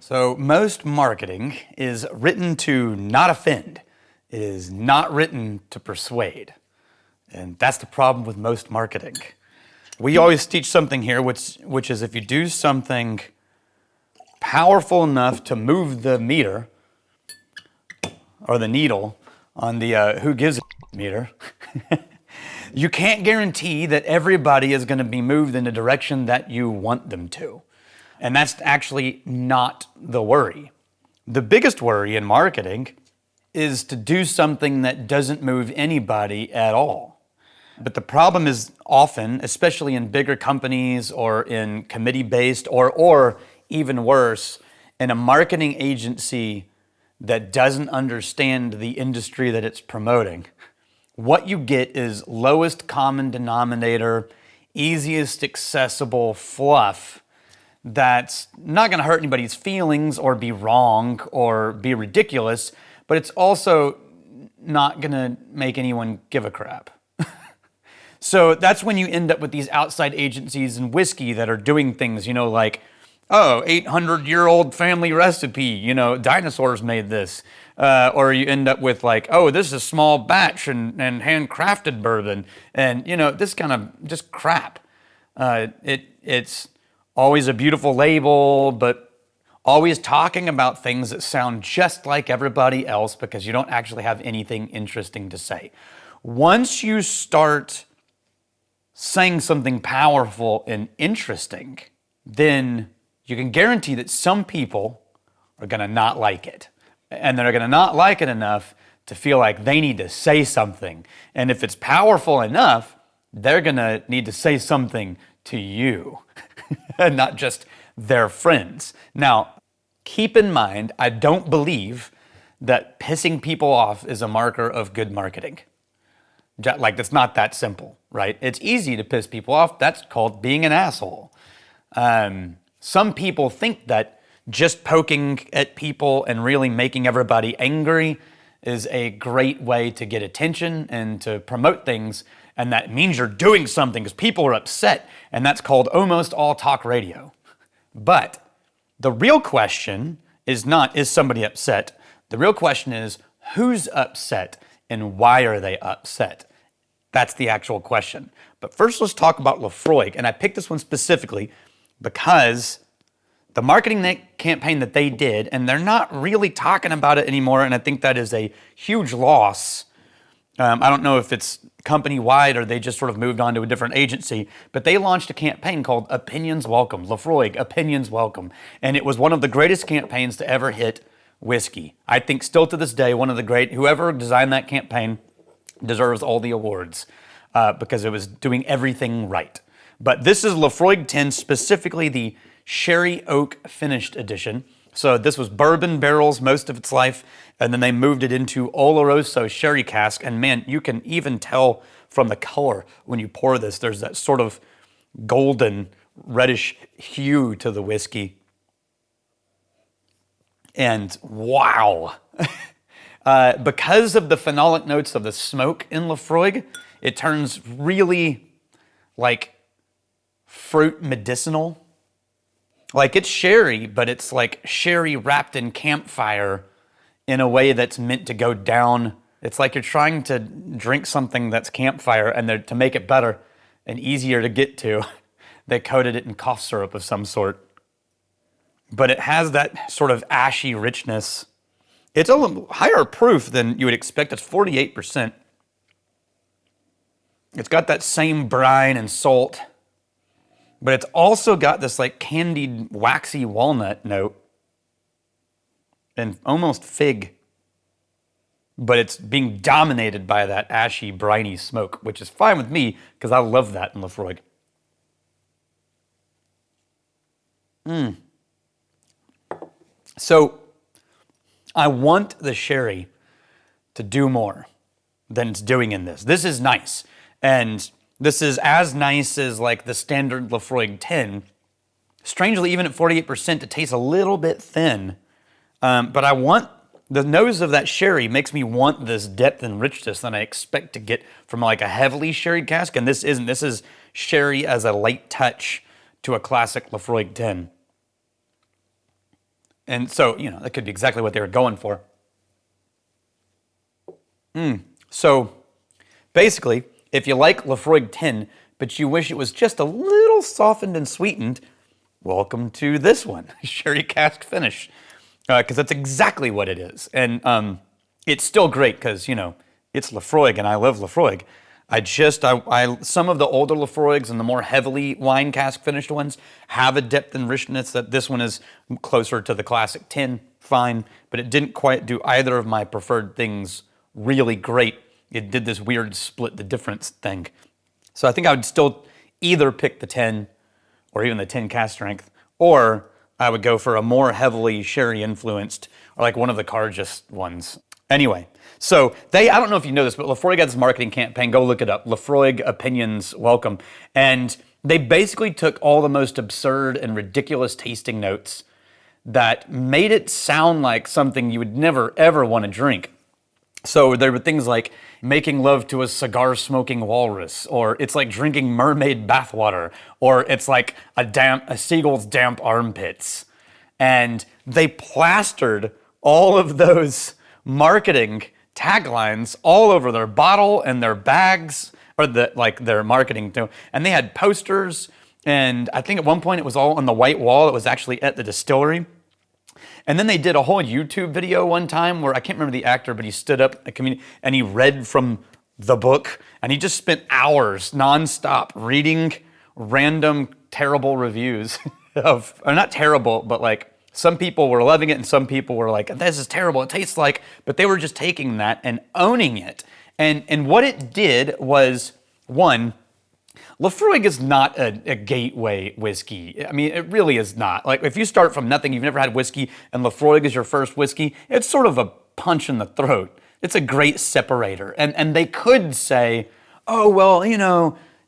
So most marketing is written to not offend. It is not written to persuade. And that's the problem with most marketing. We always teach something here, which is if you do something powerful enough to move the meter or the needle on the who gives a meter, you can't guarantee that everybody is going to be moved in the direction that you want them to. And that's actually not the worry. The biggest worry in marketing is to do something that doesn't move anybody at all. But the problem is often, especially in bigger companies or in committee-based or even worse, in a marketing agency that doesn't understand the industry that it's promoting. What you get is lowest common denominator, easiest accessible fluff that's not going to hurt anybody's feelings or be wrong or be ridiculous, but it's also not going to make anyone give a crap. So that's when you end up with these outside agencies in whiskey that are doing things, like, oh, 800-year-old family recipe, dinosaurs made this. Or you end up with like, oh, this is a small batch and handcrafted bourbon. And, this kind of just crap. It's always a beautiful label, but always talking about things that sound just like everybody else because you don't actually have anything interesting to say. Once you start saying something powerful and interesting, then you can guarantee that some people are going to not like it. And they're going to not like it enough to feel like they need to say something. And if it's powerful enough, they're going to need to say something to you, and not just their friends. Now, keep in mind, I don't believe that pissing people off is a marker of good marketing. Like, it's not that simple, right? It's easy to piss people off. That's called being an asshole. Some people think that just poking at people and really making everybody angry is a great way to get attention and to promote things, and that means you're doing something because people are upset, and that's called almost all talk radio. But the real question is not, is somebody upset? The real question is, who's upset and why are they upset? That's the actual question. But first, let's talk about Laphroaig, and I picked this one specifically because the marketing campaign that they did, and they're not really talking about it anymore, and I think that is a huge loss. I don't know if it's company-wide or they just sort of moved on to a different agency, but they launched a campaign called Opinions Welcome, Laphroaig, Opinions Welcome, and it was one of the greatest campaigns to ever hit whiskey. I think still to this day, one of the great, whoever designed that campaign deserves all the awards because it was doing everything right. But this is Laphroaig 10, specifically the Sherry Oak Finished Edition. So this was bourbon barrels most of its life, and then they moved it into Oloroso sherry cask. And man, you can even tell from the color when you pour this, there's that sort of golden reddish hue to the whiskey. And wow, because of the phenolic notes of the smoke in Laphroaig, it turns really like fruit medicinal. Like, it's sherry, but it's like sherry wrapped in campfire in a way that's meant to go down. It's like you're trying to drink something that's campfire, and to make it better and easier to get to, they coated it in cough syrup of some sort. But it has that sort of ashy richness. It's a little higher proof than you would expect. It's 48%. It's got that same brine and salt, but it's also got this like candied, waxy walnut note and almost fig. But it's being dominated by that ashy, briny smoke, which is fine with me because I love that in Laphroaig. So I want the sherry to do more than it's doing in this. This is nice. And this is as nice as like the standard Laphroaig 10. Strangely, even at 48%, it tastes a little bit thin. But I want, the nose of that sherry makes me want this depth and richness that I expect to get from like a heavily sherried cask. And this isn't. This is sherry as a light touch to a classic Laphroaig 10. And so, that could be exactly what they were going for. So basically, if you like Laphroaig 10, but you wish it was just a little softened and sweetened, welcome to this one, sherry cask finish, because that's exactly what it is. And it's still great because, it's Laphroaig and I love Laphroaig. Some of the older Laphroaigs and the more heavily wine cask finished ones have a depth and richness that this one is closer to the classic 10, fine, but it didn't quite do either of my preferred things really great. It did this weird split the difference thing. So I think I would still either pick the 10 or even the 10 cask strength, or I would go for a more heavily sherry influenced, or like one of the Cargis ones. Anyway, so I don't know if you know this, but Laphroaig had this marketing campaign. Go look it up. Laphroaig Opinions Welcome. And they basically took all the most absurd and ridiculous tasting notes that made it sound like something you would never, ever want to drink. So there were things like making love to a cigar-smoking walrus, or it's like drinking mermaid bathwater, or it's like a seagull's damp armpits. And they plastered all of those marketing taglines all over their bottle and their bags, or their marketing too. And they had posters, and I think at one point it was all on the white wall. It was actually at the distillery. And then they did a whole YouTube video one time where I can't remember the actor, but he stood up and he read from the book, and he just spent hours nonstop reading random terrible reviews or not terrible, but like some people were loving it and some people were like, this is terrible, it tastes like, but they were just taking that and owning it. And what it did was, one, Laphroaig is not a gateway whiskey. I mean, it really is not. Like, if you start from nothing, you've never had whiskey, and Laphroaig is your first whiskey, it's sort of a punch in the throat. It's a great separator. And they could say, oh, well,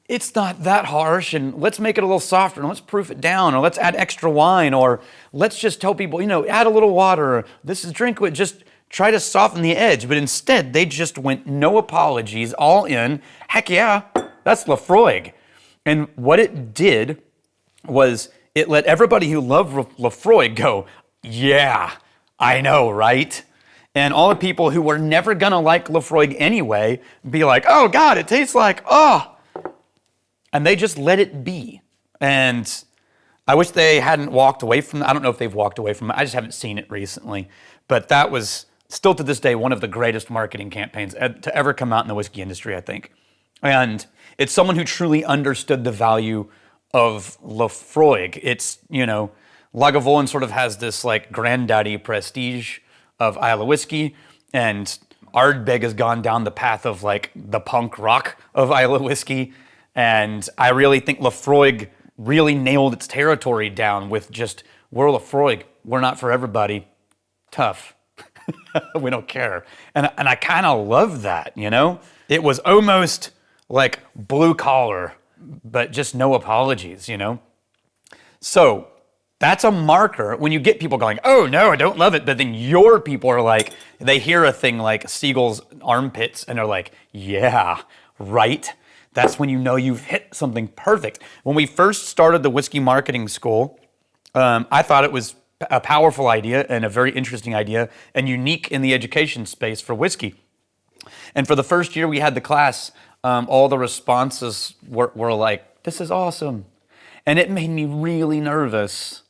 it's not that harsh, and let's make it a little softer, and let's proof it down, or let's add extra wine, or let's just tell people, add a little water, or drink it, just try to soften the edge. But instead, they just went no apologies, all in. Heck yeah, that's Laphroaig. And what it did was it let everybody who loved Laphroaig go, yeah, I know, right? And all the people who were never gonna like Laphroaig anyway be like, oh God, it tastes like, oh. And they just let it be. And I wish they hadn't walked away from it. I don't know if they've walked away from it. I just haven't seen it recently. But that was still to this day one of the greatest marketing campaigns to ever come out in the whiskey industry, I think. And it's someone who truly understood the value of Laphroaig. It's, Lagavulin sort of has this like granddaddy prestige of Islay whiskey, and Ardbeg has gone down the path of like the punk rock of Islay whiskey. And I really think Laphroaig really nailed its territory down with just, we're Laphroaig, we're not for everybody. Tough. We don't care. And I kind of love that, It was almost like blue collar, but just no apologies, So that's a marker when you get people going, oh no, I don't love it. But then your people are like, they hear a thing like seagull's armpits and they're like, yeah, right. That's when you've hit something perfect. When we first started the whiskey marketing school, I thought it was a powerful idea and a very interesting idea and unique in the education space for whiskey. And for the first year we had the class, all the responses were like, this is awesome. And it made me really nervous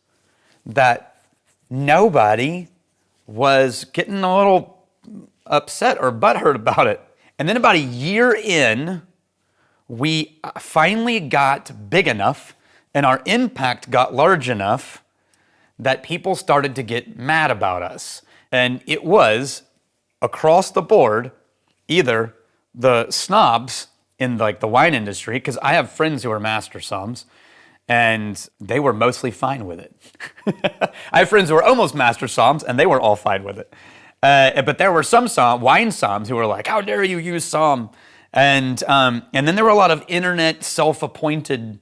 that nobody was getting a little upset or butthurt about it. And then about a year in, we finally got big enough and our impact got large enough that people started to get mad about us. And it was across the board, either the snobs in like the wine industry, because I have friends who are master soms, and they were mostly fine with it. I have friends who are almost master soms, and they were all fine with it. But there were some wine soms who were like, how dare you use som? And then there were a lot of internet self-appointed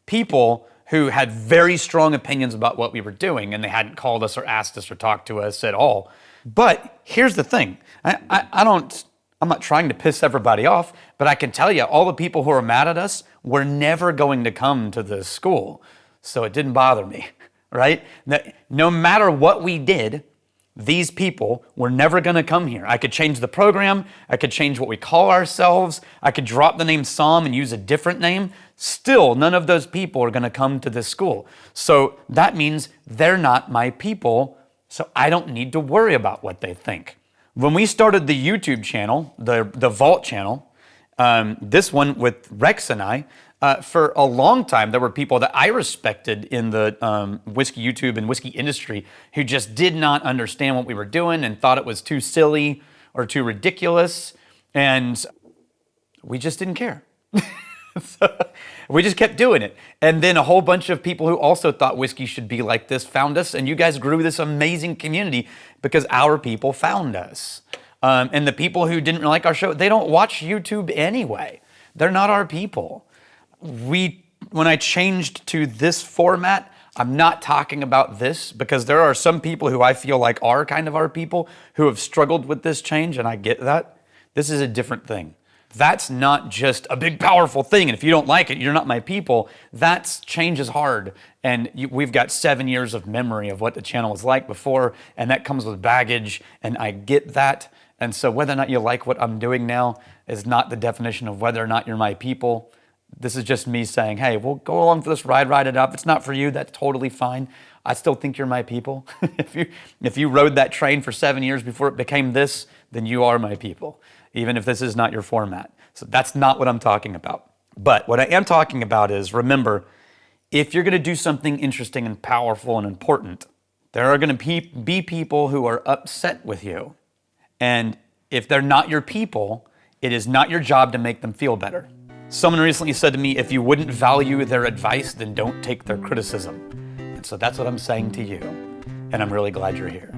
people who had very strong opinions about what we were doing, and they hadn't called us or asked us or talked to us at all. But here's the thing. I'm not trying to piss everybody off, but I can tell you, all the people who are mad at us were never going to come to this school. So it didn't bother me. right? That no matter what we did, these people were never going to come here. I could change the program. I could change what we call ourselves. I could drop the name Psalm and use a different name. Still, none of those people are going to come to this school. So that means they're not my people. So I don't need to worry about what they think. When we started the YouTube channel, the Vault channel, this one with Rex and I, for a long time, there were people that I respected in the whiskey YouTube and whiskey industry who just did not understand what we were doing and thought it was too silly or too ridiculous. And we just didn't care. So we just kept doing it. And then a whole bunch of people who also thought whiskey should be like this found us. And you guys grew this amazing community because our people found us. And the people who didn't like our show, they don't watch YouTube anyway. They're not our people. When I changed to this format, I'm not talking about this because there are some people who I feel like are kind of our people who have struggled with this change, and I get that. This is a different thing. That's not just a big, powerful thing, and if you don't like it, you're not my people. That change is hard, and we've got 7 years of memory of what the channel was like before, and that comes with baggage, and I get that. And so whether or not you like what I'm doing now is not the definition of whether or not you're my people. This is just me saying, hey, we'll go along for this ride it up. If it's not for you, that's totally fine. I still think you're my people. If you rode that train for 7 years before it became this, then you are my people, even if this is not your format. So that's not what I'm talking about. But what I am talking about is, remember, if you're going to do something interesting and powerful and important, there are going to be people who are upset with you. And if they're not your people, it is not your job to make them feel better. Someone recently said to me, if you wouldn't value their advice, then don't take their criticism. And so that's what I'm saying to you. And I'm really glad you're here.